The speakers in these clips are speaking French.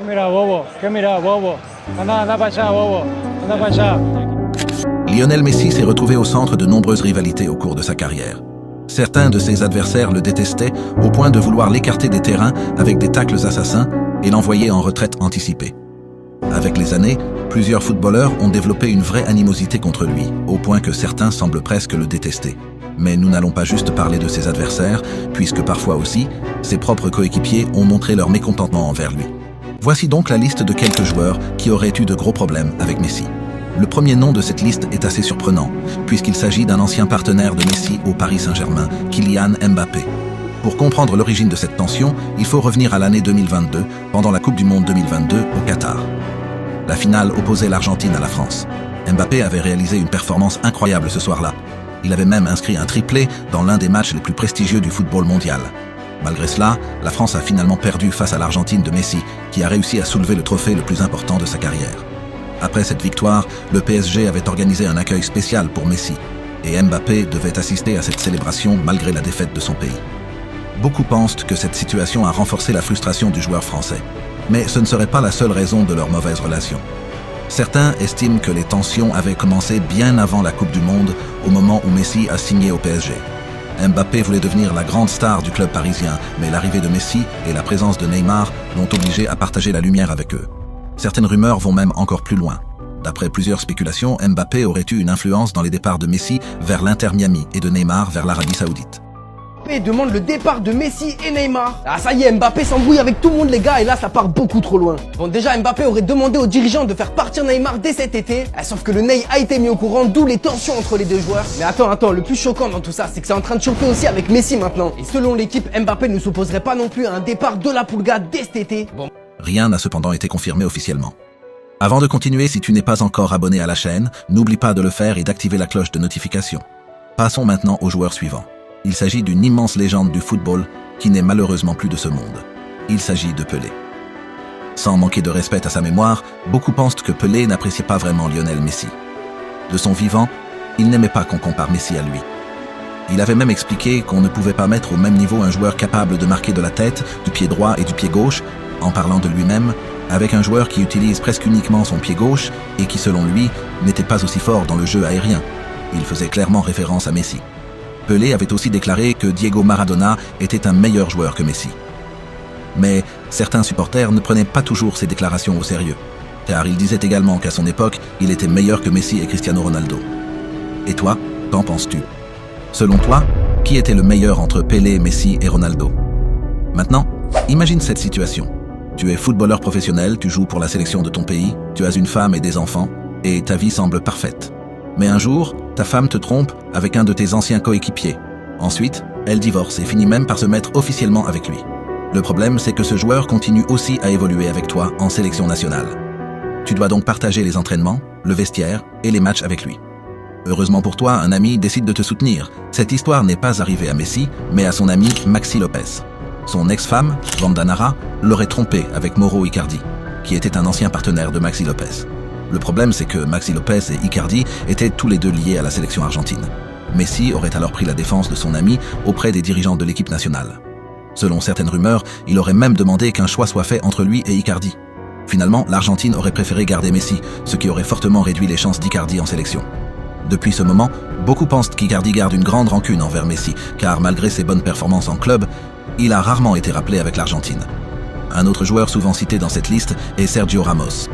mira, bobo? ¿Qué mira, bobo? Anda para allá, bobo. Anda para allá. Lionel Messi s'est retrouvé au centre de nombreuses rivalités au cours de sa carrière. Certains de ses adversaires le détestaient au point de vouloir l'écarter des terrains avec des tacles assassins et l'envoyer en retraite anticipée. Avec les années, plusieurs footballeurs ont développé une vraie animosité contre lui, au point que certains semblent presque le détester. Mais nous n'allons pas juste parler de ses adversaires, puisque parfois aussi, ses propres coéquipiers ont montré leur mécontentement envers lui. Voici donc la liste de quelques joueurs qui auraient eu de gros problèmes avec Messi. Le premier nom de cette liste est assez surprenant, puisqu'il s'agit d'un ancien partenaire de Messi au Paris Saint-Germain, Kylian Mbappé. Pour comprendre l'origine de cette tension, il faut revenir à l'année 2022, pendant la Coupe du Monde 2022 au Qatar. La finale opposait l'Argentine à la France. Mbappé avait réalisé une performance incroyable ce soir-là. Il avait même inscrit un triplé dans l'un des matchs les plus prestigieux du football mondial. Malgré cela, la France a finalement perdu face à l'Argentine de Messi, qui a réussi à soulever le trophée le plus important de sa carrière. Après cette victoire, le PSG avait organisé un accueil spécial pour Messi, et Mbappé devait assister à cette célébration malgré la défaite de son pays. Beaucoup pensent que cette situation a renforcé la frustration du joueur français, mais ce ne serait pas la seule raison de leur mauvaise relation. Certains estiment que les tensions avaient commencé bien avant la Coupe du Monde, au moment où Messi a signé au PSG. Mbappé voulait devenir la grande star du club parisien, mais l'arrivée de Messi et la présence de Neymar l'ont obligé à partager la lumière avec eux. Certaines rumeurs vont même encore plus loin. D'après plusieurs spéculations, Mbappé aurait eu une influence dans les départs de Messi vers l'Inter Miami et de Neymar vers l'Arabie Saoudite. Mbappé demande le départ de Messi et Neymar. Ah ça y est, Mbappé s'embrouille avec tout le monde les gars et là ça part beaucoup trop loin. Bon déjà Mbappé aurait demandé aux dirigeants de faire partir Neymar dès cet été, sauf que le Ney a été mis au courant, d'où les tensions entre les deux joueurs. Mais attends, le plus choquant dans tout ça, c'est que c'est en train de chauffer aussi avec Messi maintenant. Et selon l'équipe, Mbappé ne s'opposerait pas non plus à un départ de la Pulga dès cet été. Bon. Rien n'a cependant été confirmé officiellement. Avant de continuer, si tu n'es pas encore abonné à la chaîne, n'oublie pas de le faire et d'activer la cloche de notification. Passons maintenant au joueur suivant. Il s'agit d'une immense légende du football qui n'est malheureusement plus de ce monde. Il s'agit de Pelé. Sans manquer de respect à sa mémoire, beaucoup pensent que Pelé n'appréciait pas vraiment Lionel Messi. De son vivant, il n'aimait pas qu'on compare Messi à lui. Il avait même expliqué qu'on ne pouvait pas mettre au même niveau un joueur capable de marquer de la tête, du pied droit et du pied gauche, en parlant de lui-même, avec un joueur qui utilise presque uniquement son pied gauche et qui, selon lui, n'était pas aussi fort dans le jeu aérien. Il faisait clairement référence à Messi. Pelé avait aussi déclaré que Diego Maradona était un meilleur joueur que Messi. Mais certains supporters ne prenaient pas toujours ces déclarations au sérieux, car il disait également qu'à son époque, il était meilleur que Messi et Cristiano Ronaldo. Et toi, qu'en penses-tu? Selon toi, qui était le meilleur entre Pelé, Messi et Ronaldo? Maintenant, imagine cette situation. Tu es footballeur professionnel, tu joues pour la sélection de ton pays, tu as une femme et des enfants, et ta vie semble parfaite. Mais un jour, ta femme te trompe avec un de tes anciens coéquipiers. Ensuite, elle divorce et finit même par se mettre officiellement avec lui. Le problème, c'est que ce joueur continue aussi à évoluer avec toi en sélection nationale. Tu dois donc partager les entraînements, le vestiaire et les matchs avec lui. Heureusement pour toi, un ami décide de te soutenir. Cette histoire n'est pas arrivée à Messi, mais à son ami Maxi Lopez. Son ex-femme, Wanda Nara, l'aurait trompé avec Mauro Icardi, qui était un ancien partenaire de Maxi Lopez. Le problème, c'est que Maxi Lopez et Icardi étaient tous les deux liés à la sélection argentine. Messi aurait alors pris la défense de son ami auprès des dirigeants de l'équipe nationale. Selon certaines rumeurs, il aurait même demandé qu'un choix soit fait entre lui et Icardi. Finalement, l'Argentine aurait préféré garder Messi, ce qui aurait fortement réduit les chances d'Icardi en sélection. Depuis ce moment, beaucoup pensent qu'Icardi garde une grande rancune envers Messi, car malgré ses bonnes performances en club, il a rarement été rappelé avec l'Argentine. Un autre joueur souvent cité dans cette liste est Sergio Ramos.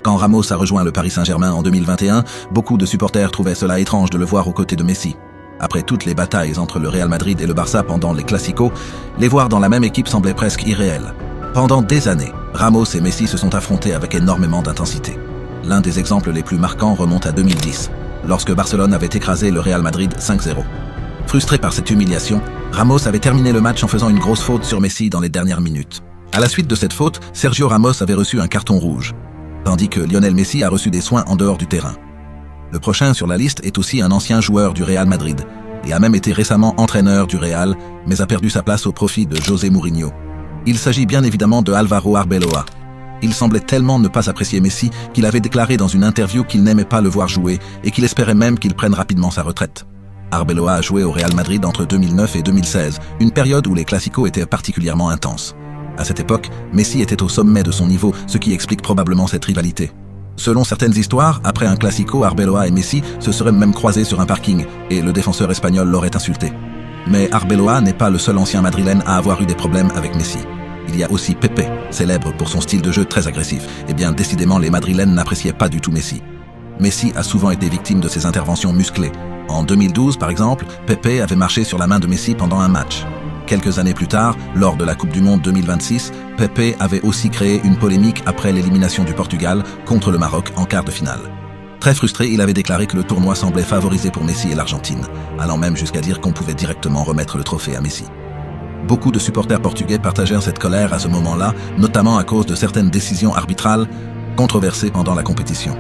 Quand Ramos a rejoint le Paris Saint-Germain en 2021, beaucoup de supporters trouvaient cela étrange de le voir aux côtés de Messi. Après toutes les batailles entre le Real Madrid et le Barça pendant les Clasico, les voir dans la même équipe semblait presque irréel. Pendant des années, Ramos et Messi se sont affrontés avec énormément d'intensité. L'un des exemples les plus marquants remonte à 2010, lorsque Barcelone avait écrasé le Real Madrid 5-0. Frustré par cette humiliation, Ramos avait terminé le match en faisant une grosse faute sur Messi dans les dernières minutes. À la suite de cette faute, Sergio Ramos avait reçu un carton rouge, tandis que Lionel Messi a reçu des soins en dehors du terrain. Le prochain sur la liste est aussi un ancien joueur du Real Madrid, et a même été récemment entraîneur du Real, mais a perdu sa place au profit de José Mourinho. Il s'agit bien évidemment de Álvaro Arbeloa. Il semblait tellement ne pas apprécier Messi qu'il avait déclaré dans une interview qu'il n'aimait pas le voir jouer et qu'il espérait même qu'il prenne rapidement sa retraite. Arbeloa a joué au Real Madrid entre 2009 et 2016, une période où les Clasico étaient particulièrement intenses. À cette époque, Messi était au sommet de son niveau, ce qui explique probablement cette rivalité. Selon certaines histoires, après un classico, Arbeloa et Messi se seraient même croisés sur un parking et le défenseur espagnol l'aurait insulté. Mais Arbeloa n'est pas le seul ancien madrilène à avoir eu des problèmes avec Messi. Il y a aussi Pepe, célèbre pour son style de jeu très agressif. Eh bien, décidément, les madrilènes n'appréciaient pas du tout Messi. Messi a souvent été victime de ses interventions musclées. En 2012, par exemple, Pepe avait marché sur la main de Messi pendant un match. Quelques années plus tard, lors de la Coupe du Monde 2026, Pepe avait aussi créé une polémique après l'élimination du Portugal contre le Maroc en quart de finale. Très frustré, il avait déclaré que le tournoi semblait favorisé pour Messi et l'Argentine, allant même jusqu'à dire qu'on pouvait directement remettre le trophée à Messi. Beaucoup de supporters portugais partagèrent cette colère à ce moment-là, notamment à cause de certaines décisions arbitrales controversées pendant la compétition.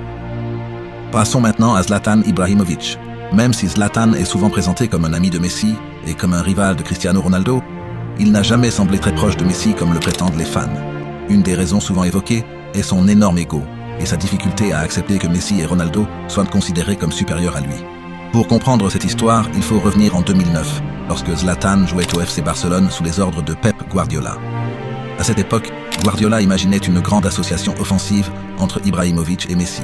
Passons maintenant à Zlatan Ibrahimović. Même si Zlatan est souvent présenté comme un ami de Messi et comme un rival de Cristiano Ronaldo, il n'a jamais semblé très proche de Messi comme le prétendent les fans. Une des raisons souvent évoquées est son énorme ego et sa difficulté à accepter que Messi et Ronaldo soient considérés comme supérieurs à lui. Pour comprendre cette histoire, il faut revenir en 2009, lorsque Zlatan jouait au FC Barcelone sous les ordres de Pep Guardiola. À cette époque, Guardiola imaginait une grande association offensive entre Ibrahimović et Messi.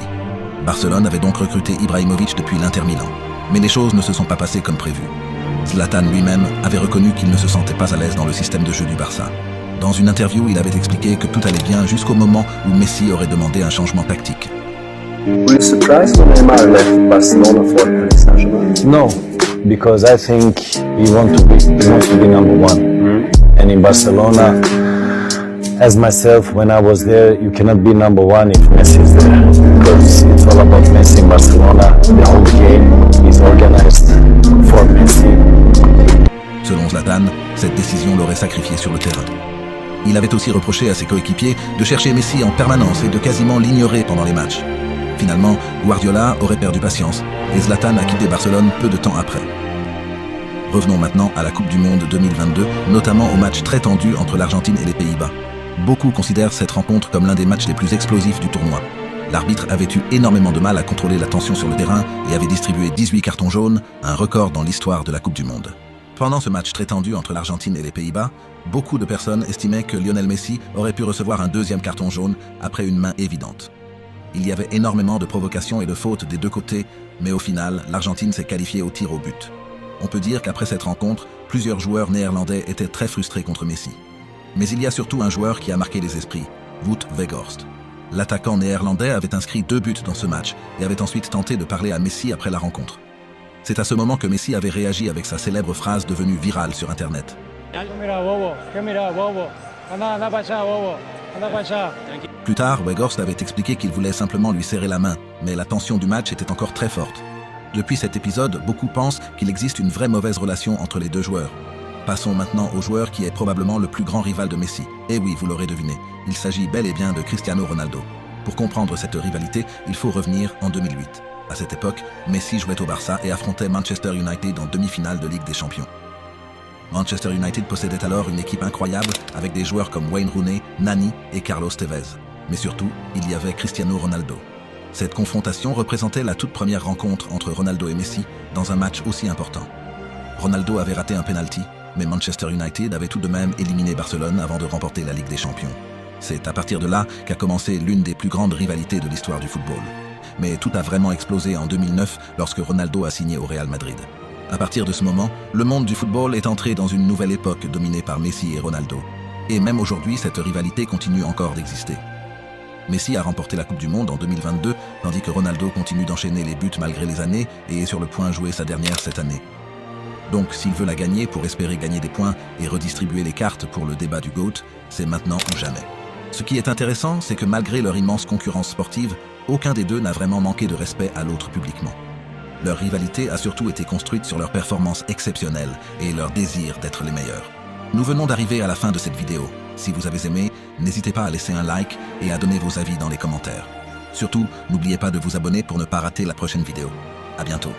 Barcelone avait donc recruté Ibrahimović depuis l'Inter Milan. Mais les choses ne se sont pas passées comme prévu. Zlatan lui-même avait reconnu qu'il ne se sentait pas à l'aise dans le système de jeu du Barça. Dans une interview, il avait expliqué que tout allait bien jusqu'au moment où Messi aurait demandé un changement tactique. Were you surprised when Neymar left Barcelona for Paris Saint-Germain? No, because I think he wants to be number one. And in Barcelona, as myself, when I was there, you cannot be number one if Messi is there, because it's all about Messi in Barcelona. The whole game is organized for Messi. Selon Zlatan, cette décision l'aurait sacrifié sur le terrain. Il avait aussi reproché à ses coéquipiers de chercher Messi en permanence et de quasiment l'ignorer pendant les matchs. Finalement, Guardiola aurait perdu patience et Zlatan a quitté Barcelone peu de temps après. Revenons maintenant à la Coupe du Monde 2022, notamment au match très tendu entre l'Argentine et les Pays-Bas. Beaucoup considèrent cette rencontre comme l'un des matchs les plus explosifs du tournoi. L'arbitre avait eu énormément de mal à contrôler la tension sur le terrain et avait distribué 18 cartons jaunes, un record dans l'histoire de la Coupe du Monde. Pendant ce match très tendu entre l'Argentine et les Pays-Bas, beaucoup de personnes estimaient que Lionel Messi aurait pu recevoir un deuxième carton jaune après une main évidente. Il y avait énormément de provocations et de fautes des deux côtés, mais au final, l'Argentine s'est qualifiée au tir au but. On peut dire qu'après cette rencontre, plusieurs joueurs néerlandais étaient très frustrés contre Messi. Mais il y a surtout un joueur qui a marqué les esprits, Wout Weghorst. L'attaquant néerlandais avait inscrit 2 buts dans ce match et avait ensuite tenté de parler à Messi après la rencontre. C'est à ce moment que Messi avait réagi avec sa célèbre phrase devenue virale sur Internet. Plus tard, Weghorst avait expliqué qu'il voulait simplement lui serrer la main, mais la tension du match était encore très forte. Depuis cet épisode, beaucoup pensent qu'il existe une vraie mauvaise relation entre les deux joueurs. Passons maintenant au joueur qui est probablement le plus grand rival de Messi. Et oui, vous l'aurez deviné, il s'agit bel et bien de Cristiano Ronaldo. Pour comprendre cette rivalité, il faut revenir en 2008. À cette époque, Messi jouait au Barça et affrontait Manchester United en demi-finale de Ligue des Champions. Manchester United possédait alors une équipe incroyable avec des joueurs comme Wayne Rooney, Nani et Carlos Tevez. Mais surtout, il y avait Cristiano Ronaldo. Cette confrontation représentait la toute première rencontre entre Ronaldo et Messi dans un match aussi important. Ronaldo avait raté un penalty, mais Manchester United avait tout de même éliminé Barcelone avant de remporter la Ligue des Champions. C'est à partir de là qu'a commencé l'une des plus grandes rivalités de l'histoire du football. Mais tout a vraiment explosé en 2009 lorsque Ronaldo a signé au Real Madrid. À partir de ce moment, le monde du football est entré dans une nouvelle époque dominée par Messi et Ronaldo. Et même aujourd'hui, cette rivalité continue encore d'exister. Messi a remporté la Coupe du Monde en 2022, tandis que Ronaldo continue d'enchaîner les buts malgré les années et est sur le point de jouer sa dernière cette année. Donc s'il veut la gagner pour espérer gagner des points et redistribuer les cartes pour le débat du GOAT, c'est maintenant ou jamais. Ce qui est intéressant, c'est que malgré leur immense concurrence sportive, aucun des deux n'a vraiment manqué de respect à l'autre publiquement. Leur rivalité a surtout été construite sur leur performance exceptionnelle et leur désir d'être les meilleurs. Nous venons d'arriver à la fin de cette vidéo. Si vous avez aimé, n'hésitez pas à laisser un like et à donner vos avis dans les commentaires. Surtout, n'oubliez pas de vous abonner pour ne pas rater la prochaine vidéo. À bientôt.